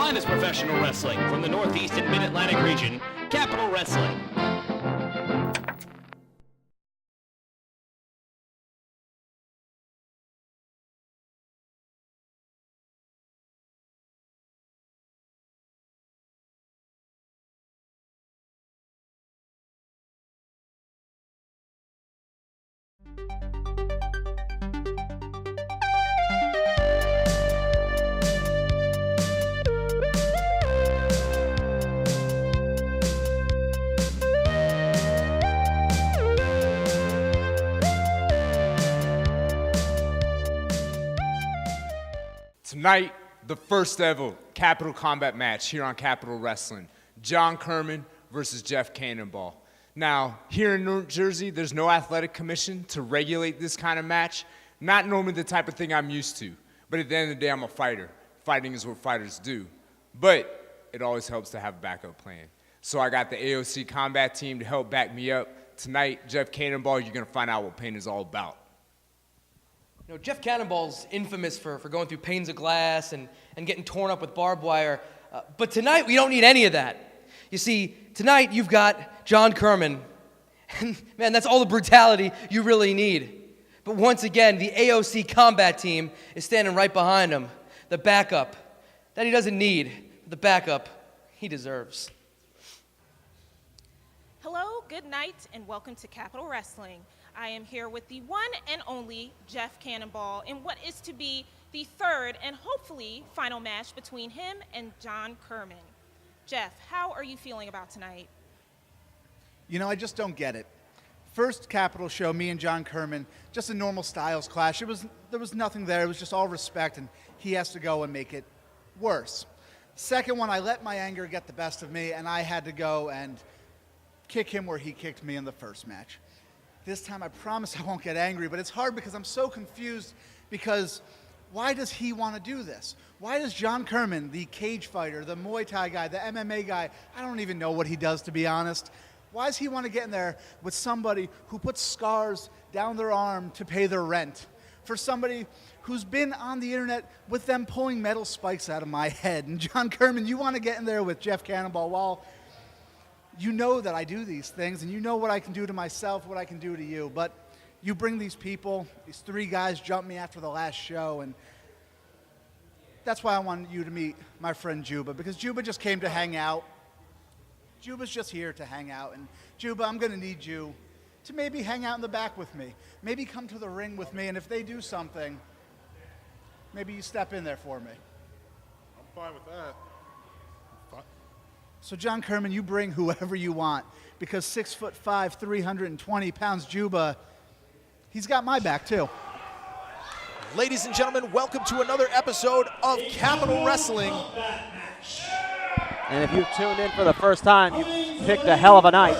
finest professional wrestling from the Northeast and Mid-Atlantic region, Capital Wrestling. Tonight, the first ever Capital Combat match here on Capital Wrestling. John Kermon versus Jeff Cannonball. Now, here in New Jersey, there's no athletic commission to regulate this kind of match. Not normally the type of thing I'm used to. But at the end of the day, I'm a fighter. Fighting is what fighters do. But it always helps to have a backup plan. So I got the AOC combat team to help back me up. Tonight, Jeff Cannonball, you're going to find out what pain is all about. You know, Jeff Cannonball's infamous for going through panes of glass and getting torn up with barbed wire. But tonight, we don't need any of that. You see, tonight you've got John Kermon. And, man, that's all the brutality you really need. But once again, the AOC combat team is standing right behind him. The backup that he doesn't need, the backup he deserves. Hello, good night, and welcome to Capital Wrestling. I am here with the one and only Jeff Cannonball in what is to be the third and hopefully final match between him and John Kermon. Jeff, how are you feeling about tonight? You know, I just don't get it. First Capital show, me and John Kermon, just a normal styles clash. There was nothing there. It was just all respect, and he has to go and make it worse. Second one, I let my anger get the best of me, and I had to go and kick him where he kicked me in the first match. This time, I promise I won't get angry, but it's hard because I'm so confused because why does he want to do this? Why does John Kermon, the cage fighter, the Muay Thai guy, the MMA guy, I don't even know what he does, to be honest. Why does he want to get in there with somebody who puts scars down their arm to pay their rent? For somebody who's been on the internet with them pulling metal spikes out of my head. And John Kermon, you want to get in there with Jeff Cannonball while you know that I do these things, and you know what I can do to myself, what I can do to you. But you bring these people, these three guys jumped me after the last show, and that's why I wanted you to meet my friend Juba, because Juba just came to hang out. Juba's just here to hang out, and Juba, I'm going to need you to maybe hang out in the back with me. Maybe come to the ring with me, and if they do something, maybe you step in there for me. I'm fine with that. So John Kermon, you bring whoever you want, because 6'5", 320 pounds Juba, he's got my back too. Ladies and gentlemen, welcome to another episode of Capital Wrestling. And if you've tuned in for the first time, you picked a hell of a night.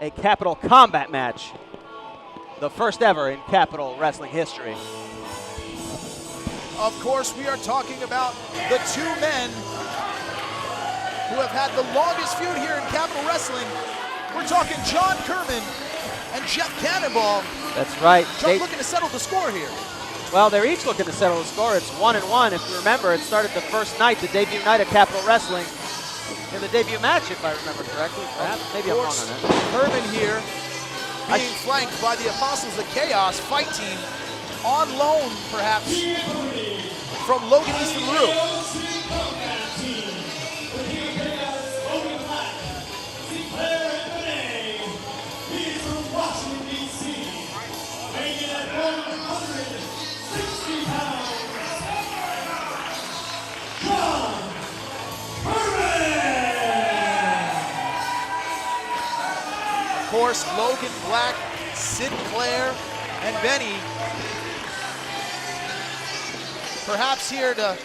A Capital Combat match. The first ever in Capital Wrestling history. Of course, we are talking about the two men who have had the longest feud here in Capital Wrestling. We're talking John Kermon and Jeff Cannonball. That's right. John looking to settle the score here. Well, they're each looking to settle the score. It's 1-1. If you remember, it started the first night, the debut night of Capital Wrestling. In the debut match, if I remember correctly. Perhaps, maybe I'm wrong on that. Kermon here being flanked by the Apostles of Chaos fight team on loan, perhaps, from Logan Easton Rue. Of course, Logan Black, Sinclair, and Benny perhaps here to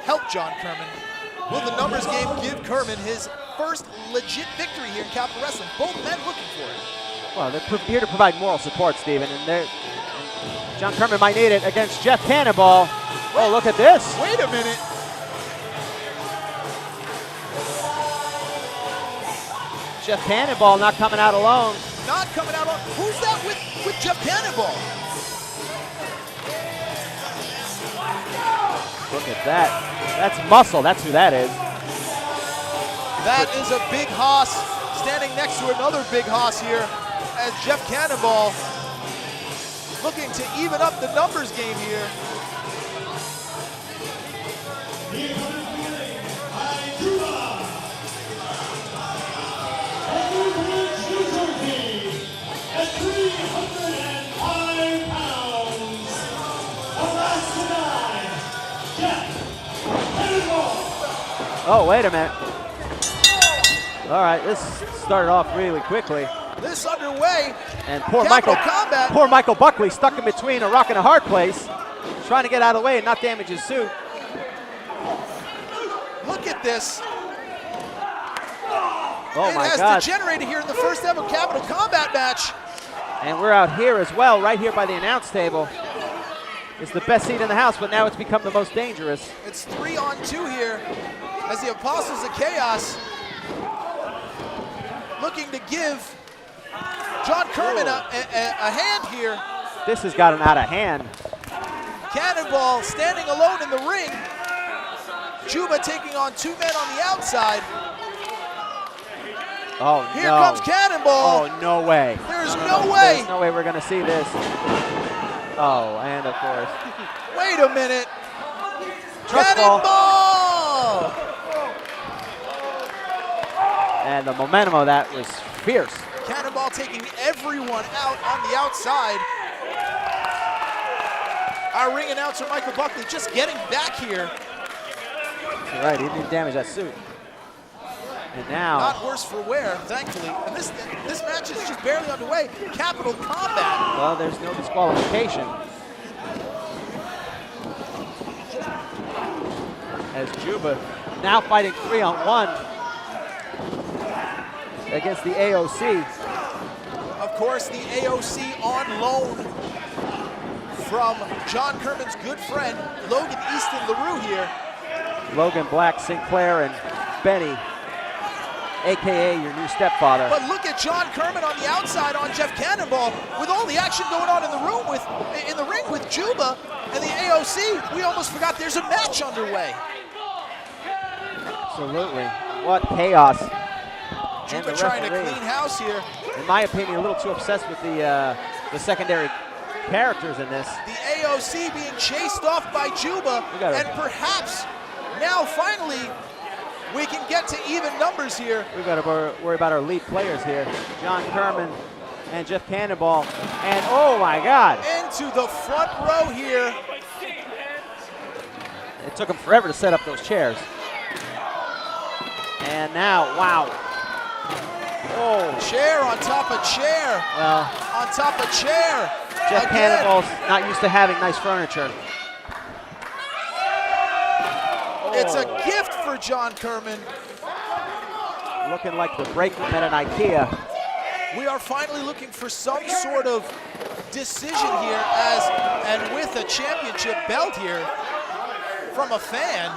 help John Kermon. Will the numbers game give Kermon his first legit victory here in Capital Wrestling? Both men looking for it. Well, they're here to provide moral support, Steven, and John Kermon might need it against Jeff Cannonball. Oh, look at this. Wait a minute. Jeff Cannonball not coming out alone. Not coming out alone. Who's that with Jeff Cannonball? Look at that. That's muscle. That's who that is. That is a big hoss standing next to another big hoss here as Jeff Cannonball looking to even up the numbers game here. Oh, wait a minute. All right, this started off really quickly. This underway. And poor Capital Combat. poor Michael Buckley stuck in between a rock and a hard place, trying to get out of the way and not damage his suit. Look at this. Oh it my has God. degenerated here in the first ever Capital Combat match. And we're out here as well, right here by the announce table. It's the best seat in the house, but now it's become the most dangerous. It's 3-on-2 here as the Apostles of Chaos looking to give John Kermon a hand here. This has gotten out of hand. Cannonball standing alone in the ring. Juba taking on 2 men on the outside. Oh, Here no. comes Cannonball. Oh, no way. There's no way. There's no way we're going to see this. Oh, and of course. Wait a minute. Trust fall. Cannonball! And the momentum of that was fierce. Cannonball taking everyone out on the outside. Our ring announcer, Michael Buckley, just getting back here. You're right, he didn't damage that suit. And now, Not worse for wear, thankfully. And this match is just barely underway. Capital Combat. well, there's no disqualification. As Juba now fighting 3-on-1 against the AOC. Of course, the AOC on loan from John Kermon's good friend, Logan Easton LaRue here. Logan Black, Sinclair, and Benny, AKA your new stepfather. But look at John Kermon on the outside on Jeff Cannonball with all the action going on in the ring with Juba and the AOC. We almost forgot there's a match underway. Absolutely. What chaos. And Juba the trying to referee, clean house here. in my opinion, a little too obsessed with the secondary characters in this. The AOC being chased off by Juba, and perhaps now finally we can get to even numbers here. We've got to worry about our elite players here. John Kermon and Jeff Cannonball. And oh my God. Into the front row here. It took them forever to set up those chairs. And now, wow. Oh. Chair on top of chair. Well, on top of chair. Jeff Again. Cannonball's not used to having nice furniture. It's a gift for John Kermon. Looking like the break room at an IKEA. We are finally looking for some sort of decision here and with a championship belt here from a fan.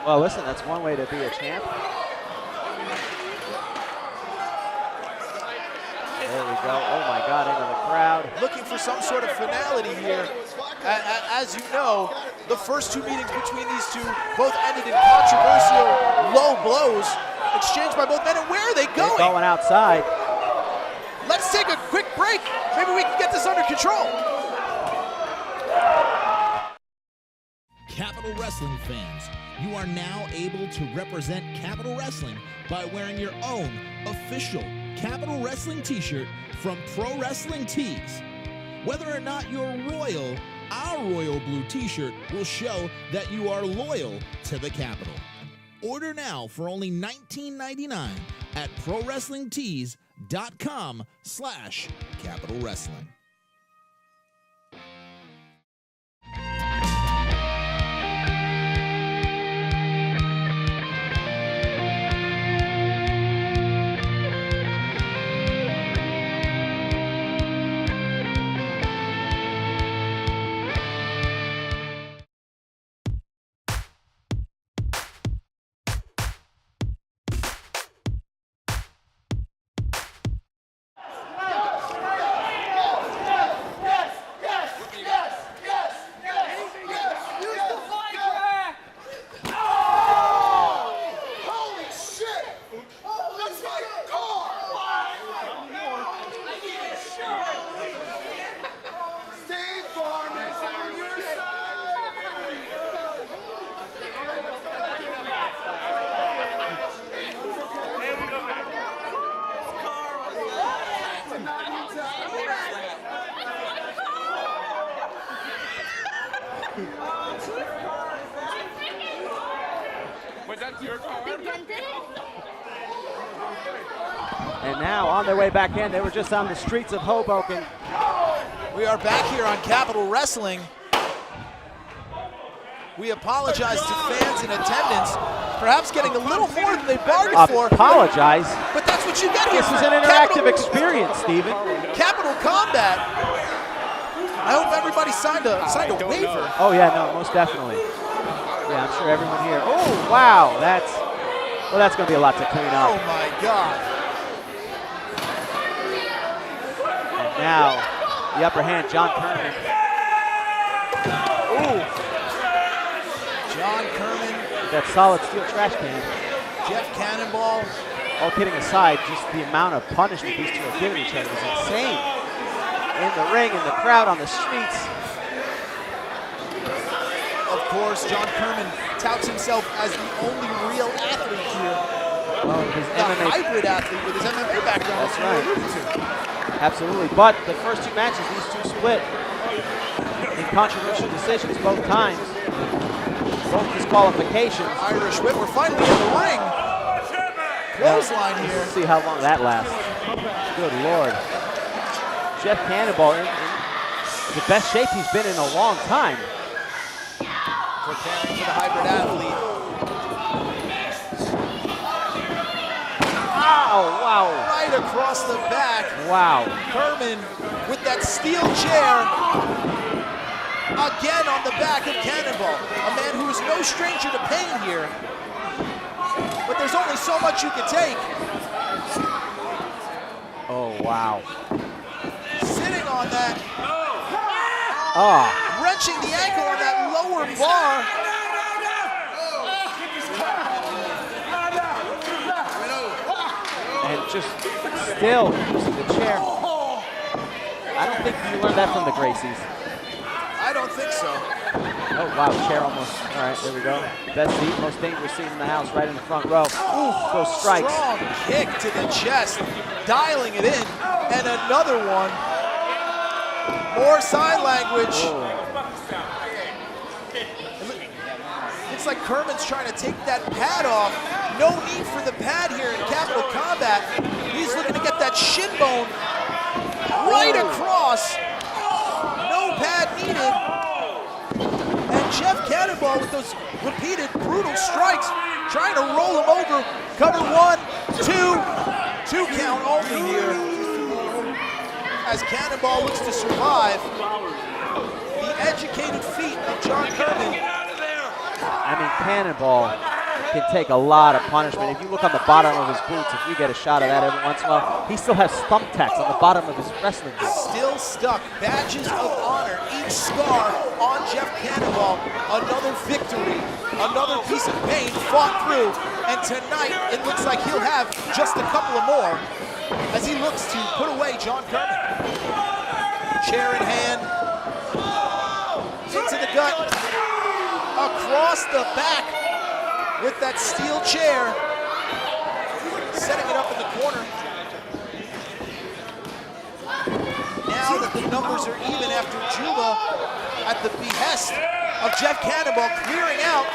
Well, listen, that's one way to be a champ. There we go. Oh my God, into the crowd. Looking for some sort of finality here. As you know, the first 2 meetings between these two both ended in controversial low blows exchanged by both men. And where are they going? They're going outside. Let's take a quick break. Maybe we can get this under control. Capital Wrestling fans, you are now able to represent Capital Wrestling by wearing your own official Capital Wrestling t-shirt from Pro Wrestling Tees. Whether or not you're royal, our royal blue t-shirt will show that you are loyal to the Capital. Order now for only $19.99 at ProWrestlingTees.com/Capital Wrestling. And now on their way back in, they were just on the streets of Hoboken. We are back here on Capitol Wrestling. We apologize to fans in attendance, perhaps getting a little more than they bargained for. Apologize? But that's what you get here. This is an interactive experience, Steven. Capital Combat. I hope everybody signed a waiver. Oh yeah, no, most definitely. Yeah, I'm sure everyone here. Oh wow, that's going to be a lot to clean up. Oh my God. And now the upper hand, John Kermon. Ooh. John Kermon. With that solid steel trash can. Jeff Cannonball. All kidding aside, just the amount of punishment these two are giving each other is insane. In the ring, in the crowd, on the streets. Of course, John Kermon touts himself as the only real athlete here. Oh, his The MMA. hybrid athlete with his MMA background. That's right. Absolutely. But the first two matches, these two split in controversial decisions both times. Both disqualifications. Irish whip. We're finally in the ring. Clothesline here. Let's see how long that lasts. Good Lord. Jeff Cannonball in the best shape he's been in a long time. Preparing for the hybrid athlete. Oh, wow. Right across the back. Wow. Kermon with that steel chair. Again on the back of Cannonball. A man who is no stranger to pain here. But there's only so much you can take. Oh, wow. Sitting on that. Oh. Wrenching the ankle on that lower bar. And just still using the chair. I don't think you learned that from the Gracies. I don't think so. Oh, wow, chair almost. All right, there we go. Best seat, most dangerous seat in the house, right in the front row. Ooh, those strikes. Strong kick to the chest, dialing it in. And another one. More sign language. Oh. Looks like Kermon's trying to take that pad off. No need for the pad here in Capital Combat. He's looking to get that shin bone right across. No pad needed. And Jeff Cannonball with those repeated brutal strikes, trying to roll him over. Cover 1, 2 count only here. As Cannonball looks to survive. The educated feet of John Kermon. I mean, Cannonball can take a lot of punishment. If you look on the bottom of his boots, if you get a shot of that every once in a while, he still has thumbtacks on the bottom of his wrestling boots. Still stuck. Badges of honor. Each scar on Jeff Cannonball. Another victory. Another piece of pain fought through. And tonight, it looks like he'll have just a couple of more as he looks to put away John Kermon. Chair in hand. Into the gut. Across the back with that steel chair. Setting it up in the corner. Now that the numbers are even after Juba, at the behest of Jeff Cannonball, clearing out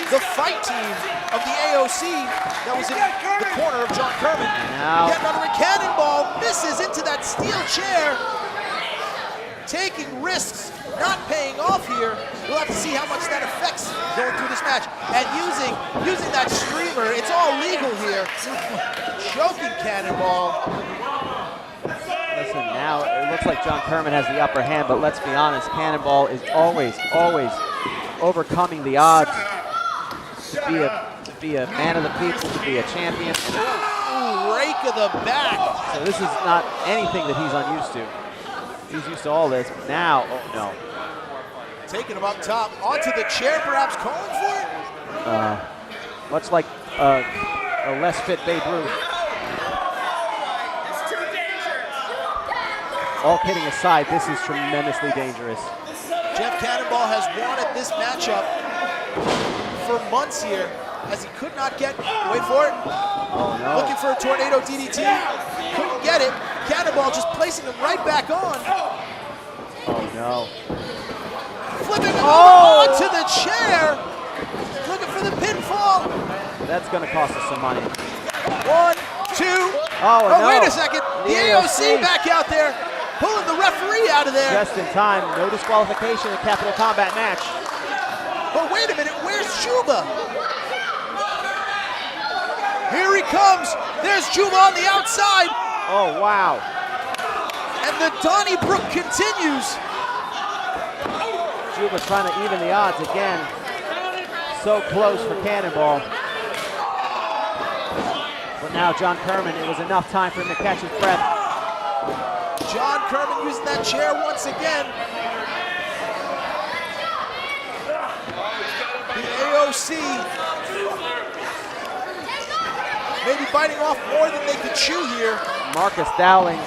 the fight team of the AOC that was in the corner of John Kermon. Now. Yet another Cannonball misses into that steel chair. Taking risks, not paying off here. We'll have to see how much that affects going through this match. And using that streamer, it's all legal here. Choking Cannonball. Listen, now it looks like John Kermon has the upper hand, but let's be honest, Cannonball is always overcoming the odds to be a man of the people, to be a champion. Ooh, rake of the back. So this is not anything that he's unused to. He's used to all this. Now, oh no. Taking him up top, onto the chair, perhaps calling for it? Much like a less fit Babe Ruth. All kidding aside, this is tremendously dangerous. Jeff Cannonball has wanted this matchup for months here, as he could not get, wait for it, Oh no. looking for a tornado DDT, couldn't get it. Cannonball just placing him right back on. Oh no. Flipping him over onto the chair, looking for the pinfall. That's going to cost us some money. 1, 2. Oh, no. Wait a second. The AOC back out there, pulling the referee out of there. Just in time. No disqualification in the Capital Combat match. But wait a minute, where's Juba? Here he comes. There's Juba on the outside. Oh, wow. And the Donnybrook continues. Juba trying to even the odds again. So close for Cannonball. But now John Kermon, it was enough time for him to catch his breath. John Kermon using that chair once again. The AOC maybe biting off more than they could chew here. Marcus Dowling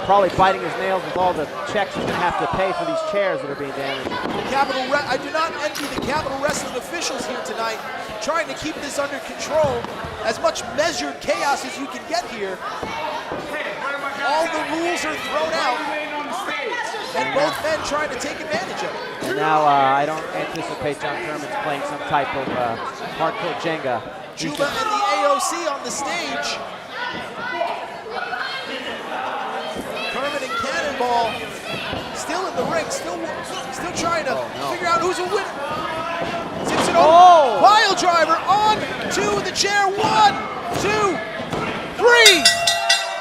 probably biting his nails with all the checks he's going to have to pay for these chairs that are being damaged. I do not envy the Capital Wrestling officials here tonight, trying to keep this under control. As much measured chaos as you can get here. All the rules are thrown out, and both men trying to take advantage of it. And now I don't anticipate John Kermon's playing some type of hardcore Jenga. Juba and the AOC on the stage. Kermon and Cannonball still in the ring, still trying to figure out who's a winner. Pile driver on to the chair. 1, 2, 3,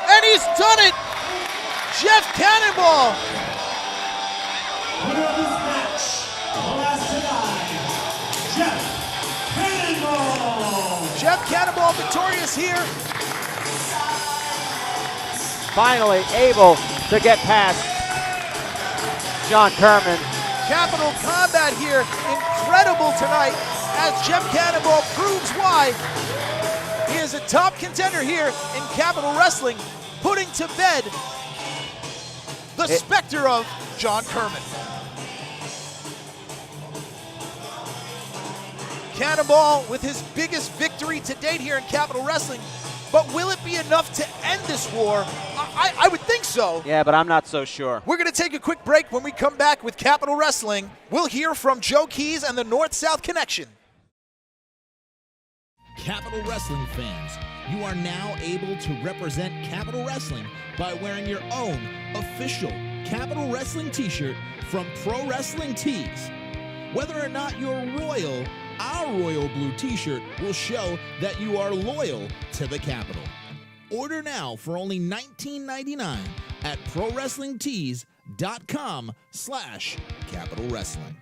and he's done it. Jeff Cannonball. Winner of this match, last tonight, Jeff Cannonball. Jeff Cannonball victorious here. Finally able to get past John Kermon. Capital Combat here, incredible tonight, as Jeff Cannonball proves why he is a top contender here in Capital Wrestling, putting to bed the specter of John Kermon. Cannonball with his biggest victory to date here in Capital Wrestling, but will it be enough to end this war? I would think so. Yeah, but I'm not so sure. We're going to take a quick break. When we come back with Capital Wrestling, we'll hear from Joe Keys and the North-South Connection. Capital Wrestling fans, you are now able to represent Capital Wrestling by wearing your own official Capital Wrestling t-shirt from Pro Wrestling Tees. Whether or not you're royal, our royal blue t-shirt will show that you are loyal to the Capital. Order now for only $19.99 at ProWrestlingTees.com/Capital Wrestling.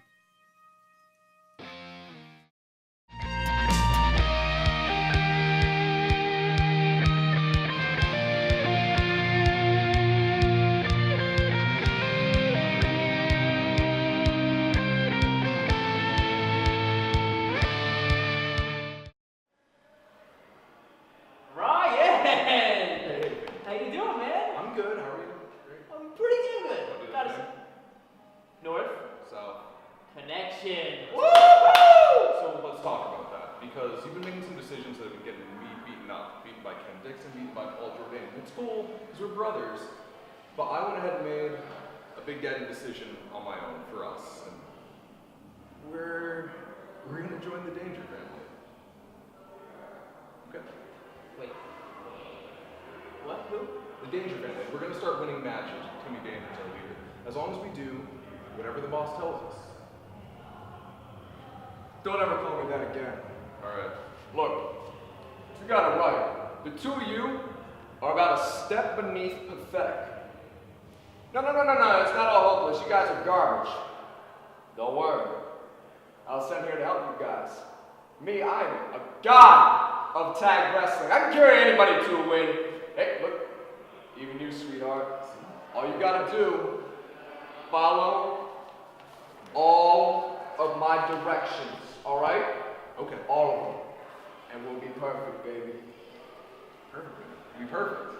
Connection. So let's talk about that, because you've been making some decisions that have been getting me beaten up. Beaten by Ken Dixon, beaten by Paul Jordan. It's cool, because we're brothers, but I went ahead and made a big daddy decision on my own for us. And we're going to join the Danger family. Okay? Wait. What? Who? The Danger family. We're going to start winning matches with Timmy Danger as our leader. As long as we do whatever the boss tells us. Don't ever call me that again. Alright. Look, you got it right. The two of you are about a step beneath pathetic. No, it's not all hopeless. You guys are garbage. Don't worry. I was sent here to help you guys. Me, I am a god of tag wrestling. I can carry anybody to a win. Hey, look, even you, sweetheart. All you gotta do, follow all of my directions. All right? Okay. All of them. And we'll be perfect, baby. Perfect. We'll be perfect.